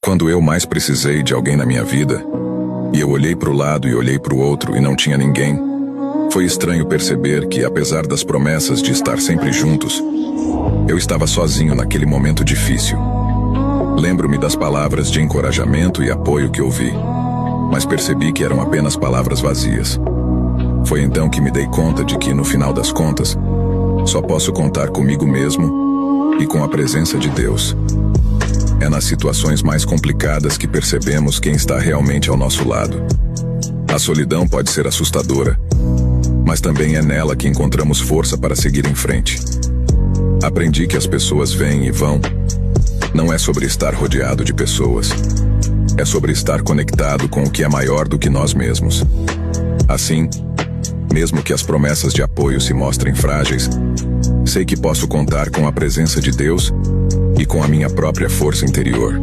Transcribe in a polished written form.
Quando eu mais precisei de alguém na minha vida, e eu olhei para o lado e olhei para o outro e não tinha ninguém, foi estranho perceber que, apesar das promessas de estar sempre juntos, eu estava sozinho naquele momento difícil. Lembro-me das palavras de encorajamento e apoio que ouvi, mas percebi que eram apenas palavras vazias. Foi então que me dei conta de que, no final das contas, só posso contar comigo mesmo e com a presença de Deus. É nas situações mais complicadas que percebemos quem está realmente ao nosso lado. A solidão pode ser assustadora, mas também é nela que encontramos força para seguir em frente. Aprendi que as pessoas vêm e vão. Não é sobre estar rodeado de pessoas. É sobre estar conectado com o que é maior do que nós mesmos. Assim, mesmo que as promessas de apoio se mostrem frágeis, sei que posso contar com a presença de Deus e com a minha própria força interior.